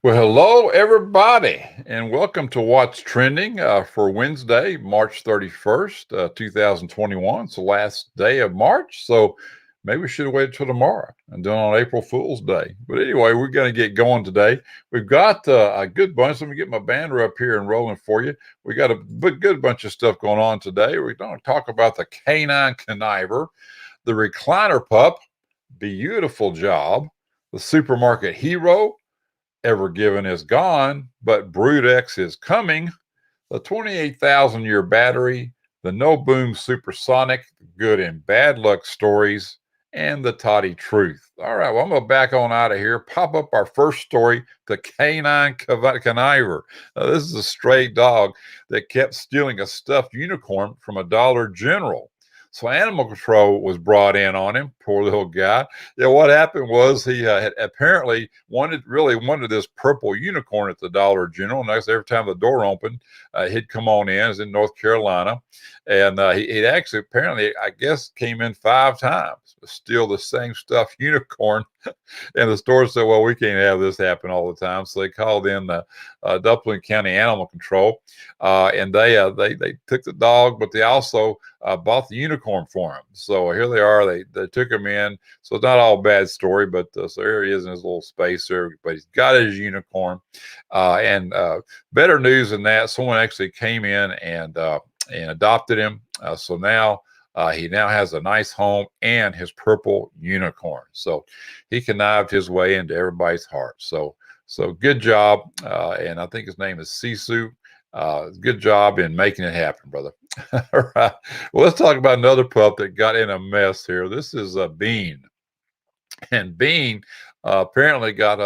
Well, hello, everybody, and welcome to What's Trending for Wednesday, March 31st, 2021. It's the last day of March, so maybe we should have waited till tomorrow and done on April Fool's Day. But anyway, we're going to get going today. We've got a good bunch. Let me get my banner up here and rolling for you. We got a good bunch of stuff going on today. We're going to talk about the Canine Conniver, the Recliner pup, Bee-utiful job, the supermarket hero, Ever Given is gone, but Brood X is coming, the 28,000-year battery, the No Boom Supersonic, good and bad luck stories, and the Toddy truth. All right, well, I'm going to back on out of here, pop up our first story, the Canine Conniver. Now, this is a stray dog that kept stealing a stuffed unicorn from a Dollar General. So animal control was brought in on him, poor little guy. Yeah, what happened was he had apparently really wanted this purple unicorn at the Dollar General. And every time the door opened, he'd come on in. It's in North Carolina, and he'd actually apparently, I guess, came in 5 times to steal the same stuffed unicorn. And the store said, "Well, we can't have this happen all the time." So they called in the Duplin County Animal Control, and they took the dog, but they also bought the unicorn for him. So here they are. They took him in. So it's not all bad story, but so here he is in his little space there. But he's got his unicorn. And better news than that, someone actually came in and adopted him. So now he now has a nice home and his purple unicorn. So he connived his way into everybody's heart. So good job. And I think his name is Sisu. Good job in making it happen, brother. All right. Well, let's talk about another pup that got in a mess here. This is Bean. And Bean apparently got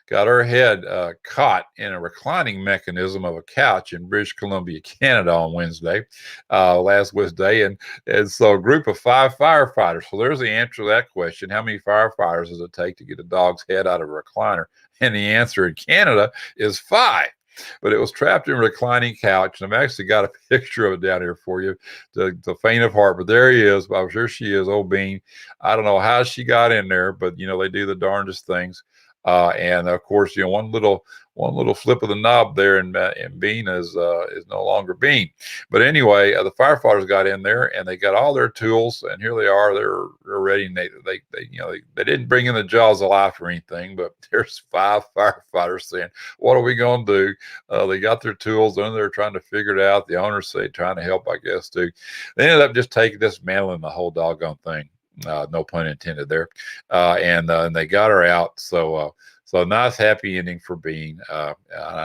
her head caught in a reclining mechanism of a couch in British Columbia, Canada, on Wednesday, last Wednesday, and so a group of 5 firefighters. So there's the answer to that question: how many firefighters does it take to get a dog's head out of a recliner? And the answer in Canada is 5. But it was trapped in a reclining couch, and I've actually got a picture of it down here for you, the faint of heart. But there he is. I'm sure she is, old Bean. I don't know how she got in there, but they do the darndest things. And of course, one little flip of the knob there, and Bean is no longer Bean. But anyway, the firefighters got in there and they got all their tools, and here they are. They're ready. And they didn't bring in the jaws of life or anything, but there's 5 firefighters saying, "What are we gonna do?" They got their tools, and they're trying to figure it out. The owners say trying to help, I guess, too. They ended up just dismantling the whole doggone thing. No pun intended there. And they got her out. So nice happy ending for Bean. And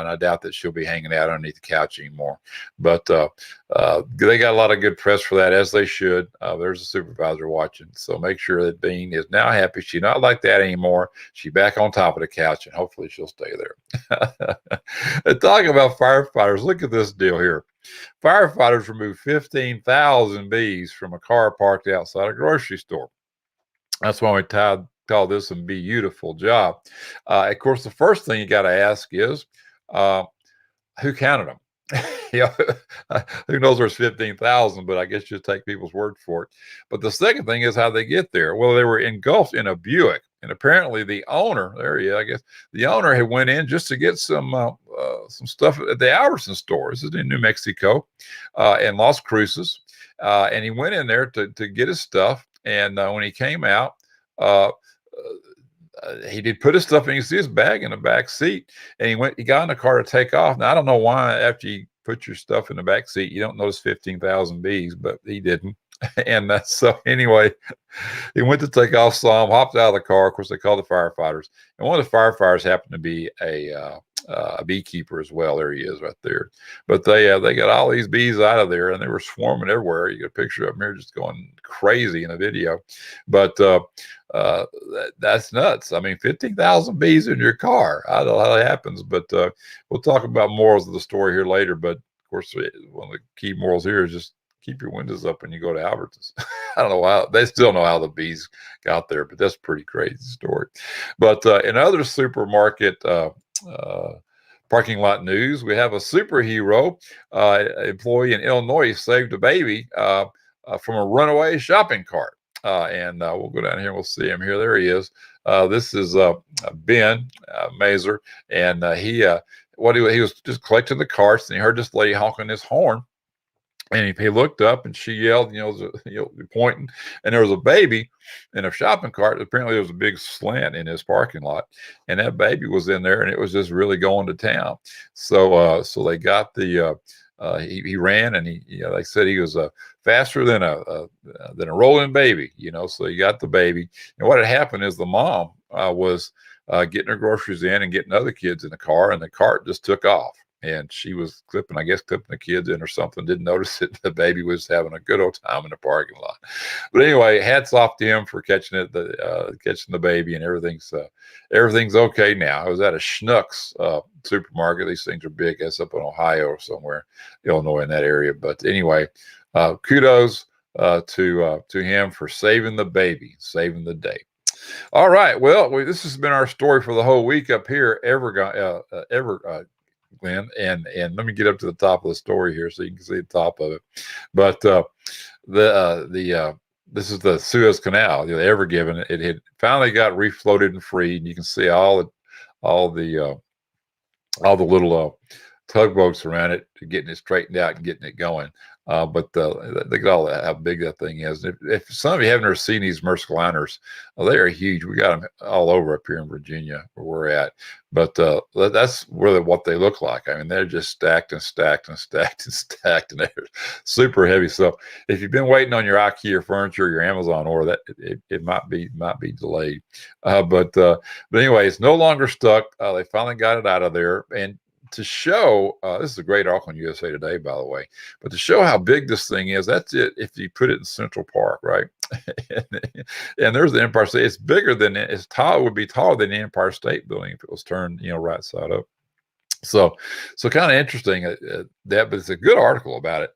I doubt that she'll be hanging out underneath the couch anymore. But they got a lot of good press for that, as they should. There's a supervisor watching. So make sure that Bean is now happy. She's not like that anymore. She's back on top of the couch, and hopefully she'll stay there. And talking about firefighters, look at this deal here. Firefighters removed 15,000 bees from a car parked outside a grocery store. That's why we call this a Bee-utiful job. Of course, the first thing you got to ask is, who counted them? Who knows there's 15,000, but I guess you take people's word for it. But the second thing is how they get there. Well, they were engulfed in a Buick, and apparently the owner, I guess the owner had went in just to get some stuff at the Albertson store. This is in New Mexico, and Las Cruces, and he went in there to get his stuff. And when he came out, he did put his stuff in. You see his bag in the back seat, and he got in the car to take off. Now, I don't know why after you put your stuff in the back seat, you don't notice 15,000 bees, but he didn't. And so anyway, he went to take off, saw him, hopped out of the car. Of course, they called the firefighters, and one of the firefighters happened to be a beekeeper as well. There he is right there. But they got all these bees out of there, and they were swarming everywhere. You get a picture of them here just going crazy in a video. But that's nuts. I mean, 15,000 bees in your car. I don't know how that happens, but we'll talk about morals of the story here later. But of course, one of the key morals here is just keep your windows up when you go to Albertsons. I don't know how they still know how the bees got there, but that's a pretty crazy story. But in other supermarket parking lot news, we have a superhero employee in Illinois saved a baby from a runaway shopping cart. and we'll go down here and we'll see him here. There he is. This is Ben Mazer, and he was just collecting the carts, and he heard this lady honking his horn. And he looked up, and she yelled, pointing, and there was a baby in a shopping cart. Apparently, there was a big slant in his parking lot, and that baby was in there, and it was just really going to town. So they got he ran, and they said he was faster than a rolling baby, So he got the baby, and what had happened is the mom was getting her groceries in and getting other kids in the car, and the cart just took off. And she was clipping the kids in or something. Didn't notice it. The baby was having a good old time in the parking lot. But anyway, hats off to him for catching the baby, and everything's okay now. I was at a Schnucks supermarket. These things are big. That's up in Ohio or somewhere, Illinois, in that area. But anyway, kudos to him for saving the baby, saving the day. All right. Well, this has been our story for the whole week up here. Glenn, and let me get up to the top of the story here so you can see the top of it. But this is the Suez Canal. The Ever Given. It had finally got refloated and freed, and you can see all the little tugboats around it, getting it straightened out and getting it going. But look at all that, how big that thing is. If some of you haven't ever seen these Recliners, they are huge. We got them all over up here in Virginia where we're at. But that's really what they look like. I mean, they're just stacked and stacked and stacked and stacked, and they're super heavy. So if you've been waiting on your IKEA furniture, or your Amazon order, that it might be delayed. But anyway, it's no longer stuck. They finally got it out of there, and to show, this is a great article on USA Today, by the way, but to show how big this thing is, that's it if you put it in Central Park, right? and there's the Empire State. It's bigger than it. It's tall. It would be taller than the Empire State Building if it was turned, right side up. So kind of interesting but it's a good article about it.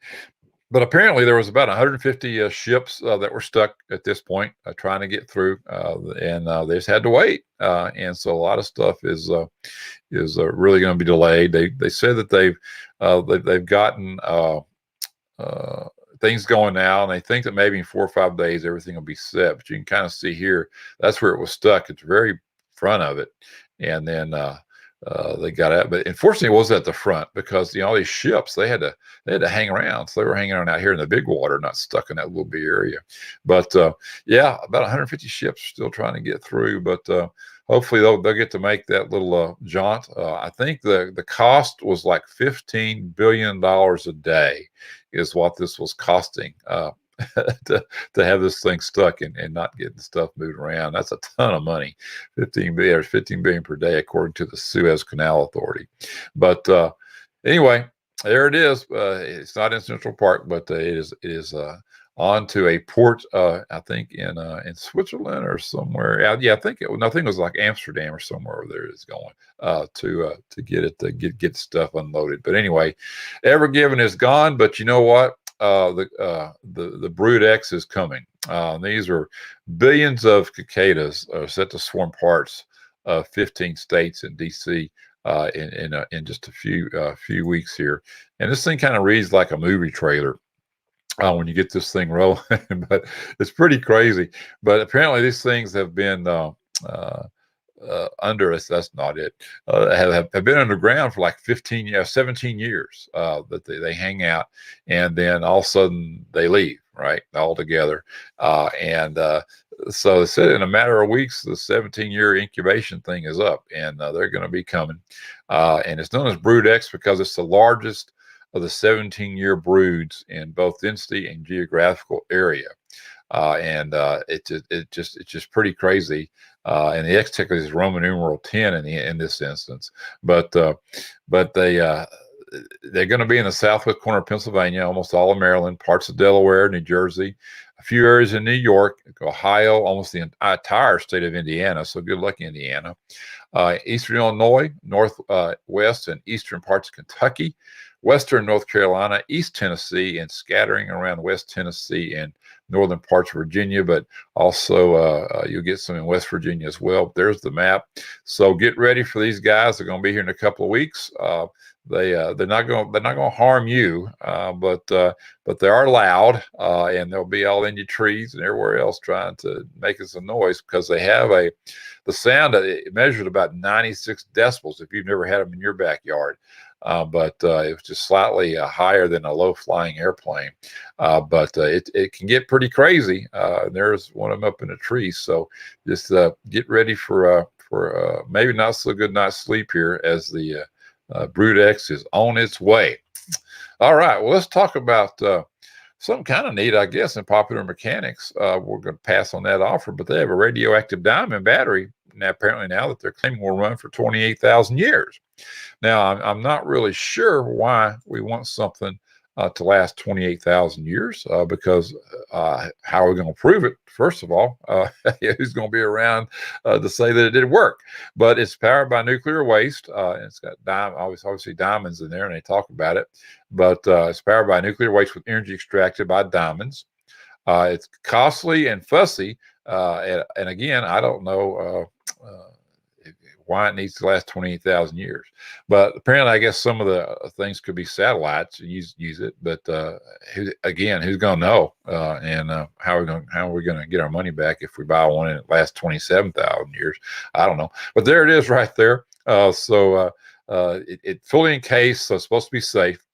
But apparently there was about 150 ships that were stuck at this point trying to get through, and they just had to wait. And so a lot of stuff is really going to be delayed. They said that they've gotten things going now, and they think that maybe in 4 or 5 days everything will be set. But you can kind of see here, that's where it was stuck. It's very front of it, and then they got out, but unfortunately it was at the front because all these ships they had to hang around, so they were hanging around out here in the big water, not stuck in that little big area. But yeah, about 150 ships still trying to get through, but hopefully they'll get to make that little jaunt. I think the cost was like $15 billion a day is what this was costing to have this thing stuck and not getting stuff moved around. That's a ton of money. 15 billion per day, according to the Suez Canal Authority. But anyway, there it is. It's not in Central Park, but it is on to a port, I think in Switzerland or somewhere. Yeah, I think it was like Amsterdam or somewhere over there it's going to get it to get stuff unloaded. But anyway, Ever Given is gone. But you know what? The Brood X is coming. These are billions of cicadas set to swarm parts of 15 states and DC in just a few weeks here. And this thing kind of reads like a movie trailer when you get this thing rolling, but it's pretty crazy. But apparently these things have been under us. That's not it. Have been underground for like 17 years that they hang out, and then all of a sudden they leave, right, all together. So they said in a matter of weeks, the 17-year incubation thing is up, and they're going to be coming. And it's known as Brood X because it's the largest of the 17-year broods in both density and geographical area. It's just pretty crazy. And the X technically is Roman numeral 10 in this instance, but they're going to be in the southwest corner of Pennsylvania, almost all of Maryland, parts of Delaware, New Jersey, a few areas in New York, Ohio, almost the entire state of Indiana. So good luck, Indiana. Eastern Illinois, northwest and eastern parts of Kentucky, western North Carolina, East Tennessee, and scattering around West Tennessee and northern parts of Virginia, but also you'll get some in West Virginia as well. There's the map. So get ready for these guys. They're going to be here in a couple of weeks. They're not going to harm you, but they are loud, and they'll be all in your trees and everywhere else trying to make us a noise because they have the sound measured about 96 decibels if you've never had them in your backyard. But it was just slightly higher than a low-flying airplane. But it can get pretty crazy. There's one of them up in a tree. So just get ready for maybe not so good night's sleep here as the Brood X is on its way. All right, well, let's talk about something kind of neat, I guess, in popular mechanics. We're going to pass on that offer, but they have a radioactive diamond battery now, apparently now that they're claiming will run for 28,000 years. Now, I'm not really sure why we want something to last 28,000 years because how are we going to prove it? First of all, who's going to be around to say that it did work? But it's powered by nuclear waste. And it's got obviously diamonds in there, and they talk about it. But it's powered by nuclear waste with energy extracted by diamonds. It's costly and fussy. And again, I don't know why it needs to last 28,000 years. But apparently, I guess some of the things could be satellites use it. But who's going to know? And how are we going to get our money back if we buy one and it lasts 27,000 years? I don't know. But there it is, right there. So it's fully encased, so it's supposed to be safe.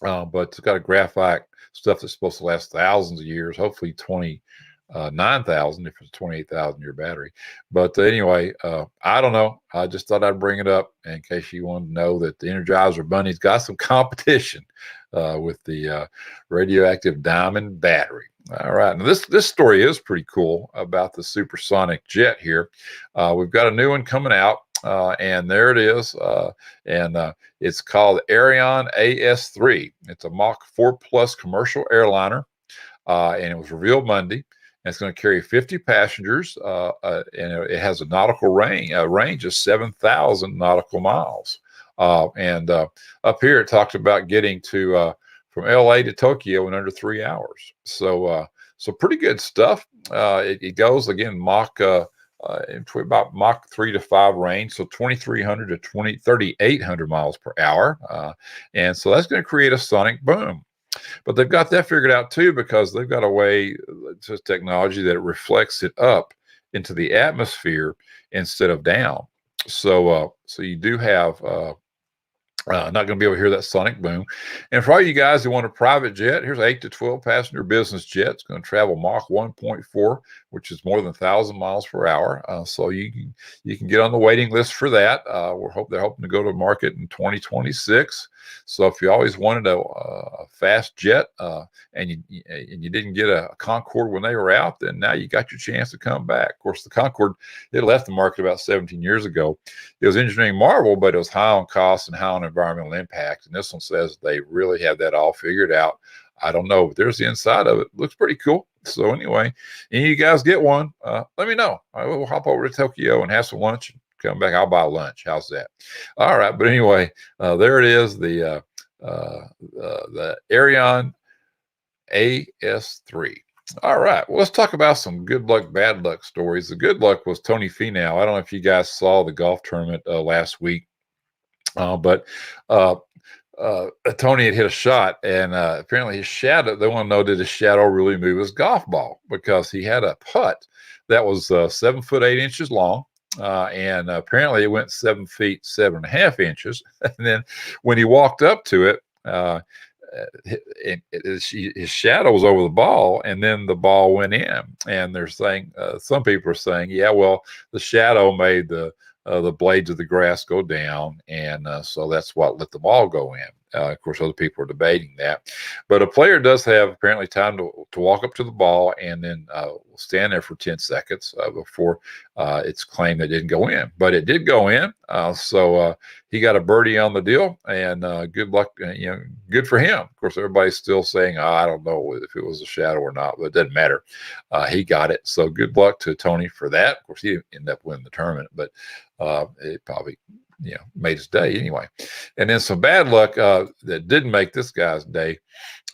But it's got a graphite stuff that's supposed to last thousands of years. Hopefully 9,000 if it's a 28,000 year battery. But anyway, I don't know. I just thought I'd bring it up in case you wanted to know that the Energizer Bunny's got some competition with the radioactive diamond battery. All right. Now this story is pretty cool about the supersonic jet here. We've got a new one coming out. And there it is. And it's called Ariane AS3. It's a Mach 4 Plus commercial airliner. And it was revealed Monday. And it's going to carry 50 passengers, and it has a nautical range of 7,000 nautical miles. And up here, it talks about getting to from LA to Tokyo in under 3 hours. So pretty good stuff. It goes again Mach about Mach 3 to 5 range, so 2,300 to 3,800 miles per hour, and so that's going to create a sonic boom. But they've got that figured out too, because they've got a way, just technology that reflects it up into the atmosphere instead of down. So you do have not going to be able to hear that sonic boom. And for all you guys who want a private jet, here's an 8 to 12 passenger business jet. It's going to travel Mach 1.4, which is more than 1,000 miles per hour. So you can get on the waiting list for that. They're hoping to go to market in 2026. So if you always wanted a fast jet and you didn't get a Concorde when they were out, then now you got your chance to come back. Of course, the Concorde, it left the market about 17 years ago. It was engineering marvel, but it was high on cost and high on environmental impact. And this one says they really have that all figured out. I don't know, but there's the inside of it. Looks pretty cool. So anyway, any of you guys get one, let me know. We'll hop over to Tokyo and have some lunch and come back. I'll buy lunch. How's that? All right. But anyway, there it is. The Ariane AS3. All right. Well, let's talk about some good luck, bad luck stories. The good luck was Tony Finau. I don't know if you guys saw the golf tournament last week, but Tony had hit a shot, and apparently his shadow, they want to know, did his shadow really move his golf ball? Because he had a putt that was 7 foot 8 inches long. And apparently it went 7 feet 7.5 inches. And then when he walked up to it, his shadow was over the ball, and then the ball went in. And they're saying, some people are saying, yeah, well, the shadow made the blades of the grass go down, and so that's what let the ball go in. Of course, other people are debating that, but a player does have apparently time to walk up to the ball and then stand there for 10 seconds before it's claimed it didn't go in, but it did go in. So he got a birdie on the deal, and good luck. Good for him. Of course, everybody's still saying, I don't know if it was a shadow or not, but it doesn't matter. He got it. So good luck to Tony for that. Of course, he didn't end up winning the tournament, but it probably made his day anyway. And then some bad luck that didn't make this guy's day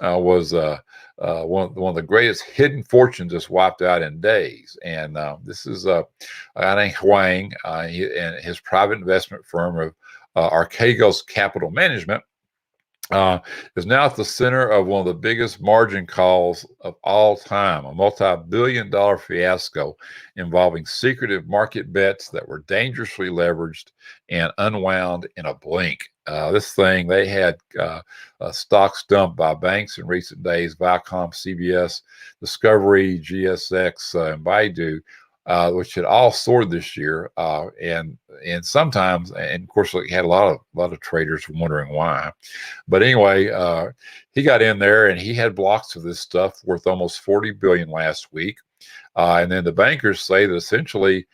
was one of the greatest hidden fortunes that's wiped out in days. And this is a guy named Hwang and his private investment firm of Archegos Capital Management. Is now at the center of one of the biggest margin calls of all time, a multi-billion-dollar fiasco involving secretive market bets that were dangerously leveraged and unwound in a blink. This thing, they had stocks dumped by banks in recent days, Viacom, CBS, Discovery, GSX, and Baidu, which had all soared this year, and sometimes, and of course, he had a lot of traders wondering why. But anyway, he got in there and he had blocks of this stuff worth almost 40 billion last week, and then the bankers say that essentially,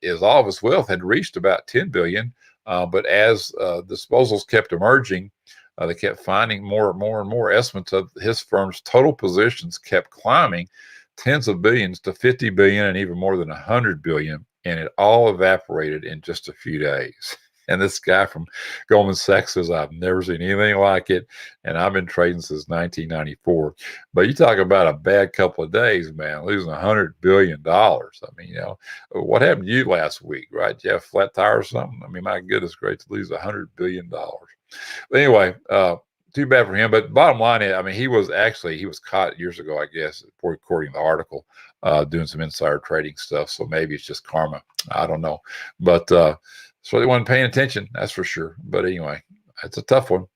is all of his wealth had reached about 10 billion, but as disposals kept emerging. They kept finding more and more estimates of his firm's total positions kept climbing tens of billions to 50 billion and even more than 100 billion. And it all evaporated in just a few days. And this guy from Goldman Sachs says, I've never seen anything like it. And I've been trading since 1994. But you talk about a bad couple of days, man, losing $100 billion. I mean, what happened to you last week, right? Did you have a flat tire or something? I mean, my goodness, great to lose $100 billion. But anyway, too bad for him. But bottom line is, I mean, he was caught years ago, I guess, according to the article, doing some insider trading stuff. So maybe it's just karma. I don't know. But so they wasn't paying attention, that's for sure. But anyway, it's a tough one.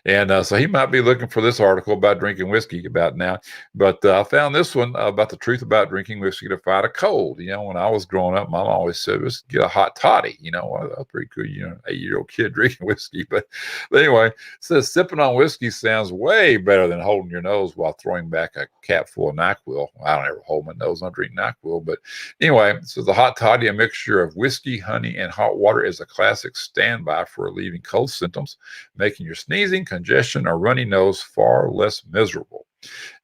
And so he might be looking for this article about drinking whiskey about now. But I found this one about the truth about drinking whiskey to fight a cold. When I was growing up, Mom always said, let's get a hot toddy. That's pretty cool, 8-year-old kid drinking whiskey. But anyway, it says sipping on whiskey sounds way better than holding your nose while throwing back a cap full of NyQuil. I don't ever hold my nose. I drink NyQuil. But anyway, it says the hot toddy, a mixture of whiskey, honey, and hot water, is a classic standby for relieving cold symptoms, making your sneezing, congestion, or runny nose far less miserable.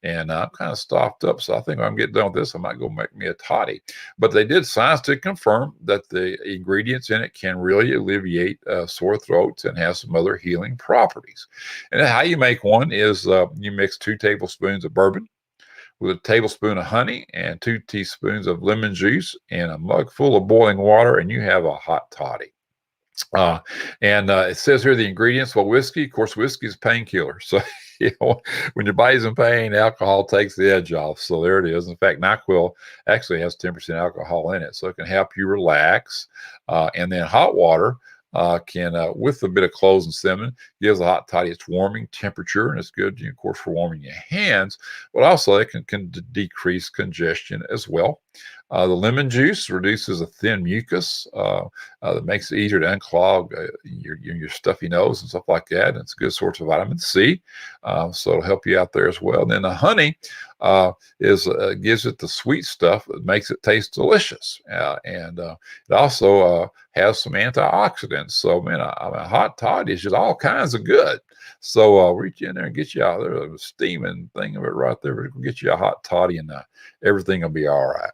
And I'm kind of stopped up, so I think when I'm getting done with this, I might go make me a toddy. But they did science to confirm that the ingredients in it can really alleviate sore throats and have some other healing properties. And how you make one is you mix 2 tablespoons of bourbon with a tablespoon of honey and 2 teaspoons of lemon juice and a mug full of boiling water, and you have a hot toddy. And it says here the ingredients. Well, whiskey, of course, whiskey is painkiller. So, when your body's in pain, alcohol takes the edge off. So there it is. In fact, NyQuil actually has 10% alcohol in it, so it can help you relax. And then hot water can, with a bit of cloves and cinnamon, gives the hot toddy its warming temperature, and it's good, of course, for warming your hands. But also, it can decrease congestion as well. The lemon juice reduces a thin mucus that makes it easier to unclog your stuffy nose and stuff like that. And it's a good source of vitamin C, so it'll help you out there as well. And then the honey gives it the sweet stuff that makes it taste delicious, and it also has some antioxidants. So, man, a hot toddy is just all kinds of good. So reach in there and get you out there a steaming thing of it right there. We'll get you a hot toddy, and everything will be all right.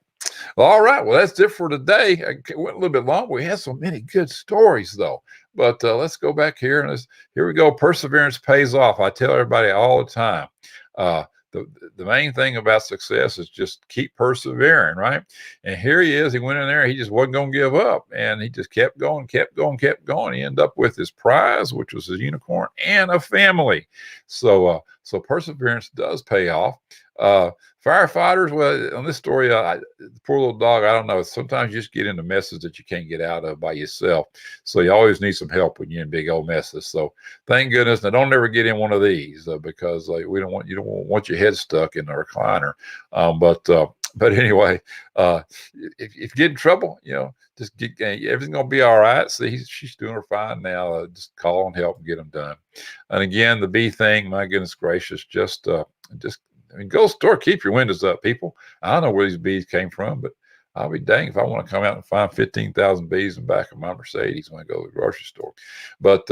All right. Well, that's it for today. It went a little bit long. We had so many good stories, though. But let's go back here. And here we go. Perseverance pays off. I tell everybody all the time. The main thing about success is just keep persevering, right? And here he is. He went in there. He just wasn't going to give up. And he just kept going. He ended up with his prize, which was a unicorn and a family. So perseverance does pay off. Firefighters, well, on this story, the poor little dog, I don't know. Sometimes you just get into messes that you can't get out of by yourself. So you always need some help when you're in big old messes. So thank goodness. Now, don't ever get in one of these because you don't want your head stuck in the recliner. But anyway, if you get in trouble, just everything's gonna be all right. See, she's doing her fine now. Just call and help and get them done. And again, the bee thing, my goodness gracious, just go to the store, keep your windows up, people. I don't know where these bees came from, but I'll be dang if I want to come out and find 15,000 bees in the back of my Mercedes when I go to the grocery store. But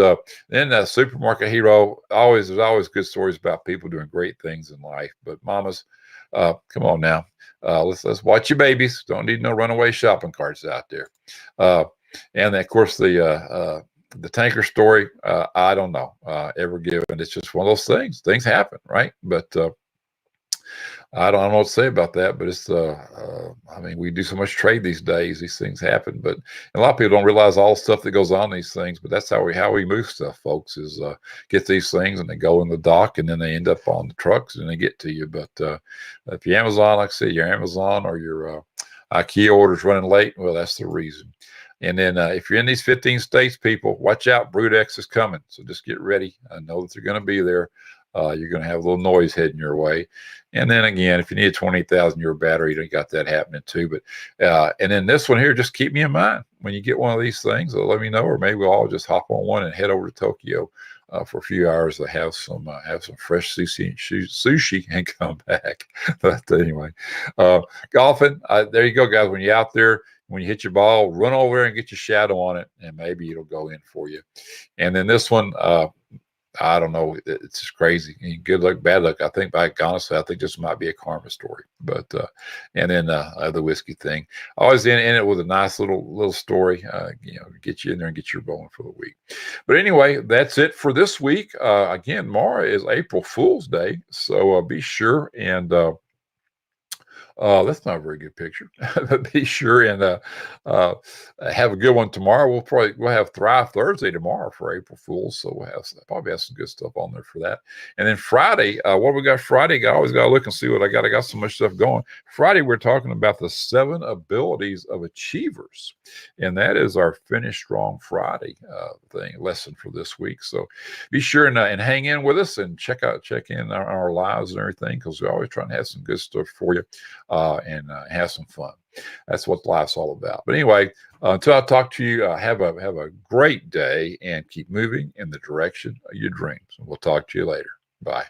then Supermarket Hero, there's always good stories about people doing great things in life. But mamas, come on now. Let's watch your babies. Don't need no runaway shopping carts out there. And of course, the the tanker story, I don't know, ever given. It's just one of those things. Things happen, right? But I don't know what to say about that, but it's I mean, we do so much trade these days. These things happen, but a lot of people don't realize all the stuff that goes on in these things. But that's how we move stuff, folks. Is get these things and they go in the dock and then they end up on the trucks and they get to you. But if you Amazon, like I said, your Amazon or your IKEA orders running late, well, that's the reason. And then if you're in these 15 states, people, watch out. Brood X is coming, so just get ready. I know that they're going to be there. You're going to have a little noise heading your way. And then again, if you need a 20,000 euro battery, you got that happening too. But and then this one here, just keep me in mind when you get one of these things. Let me know, or maybe we'll all just hop on one and head over to Tokyo for a few hours to have some fresh sushi and come back. But anyway, golfing. There you go, guys. When you're out there, when you hit your ball, run over there and get your shadow on it, and maybe it'll go in for you. And then this one. I don't know. It's just crazy. Good luck, bad luck. I think, honestly, I think this might be a karma story. But and then the whiskey thing. Always in it with a nice little story. Get you in there and get your bowling for the week. But anyway, that's it for this week. Again, tomorrow is April Fool's Day, so be sure and. That's not a very good picture. But be sure and have a good one tomorrow. We'll have Thrive Thursday tomorrow for April Fools, so we'll probably have some good stuff on there for that. And then Friday, what we got Friday? I always got to look and see what I got. I got so much stuff going. Friday, we're talking about the 7 abilities of achievers, and that is our Finish Strong Friday lesson for this week. So be sure and hang in with us and check in our lives and everything, because we're always trying to have some good stuff for you. And have some fun. That's what life's all about. But anyway, until I talk to you, have a great day and keep moving in the direction of your dreams. We'll talk to you later. Bye.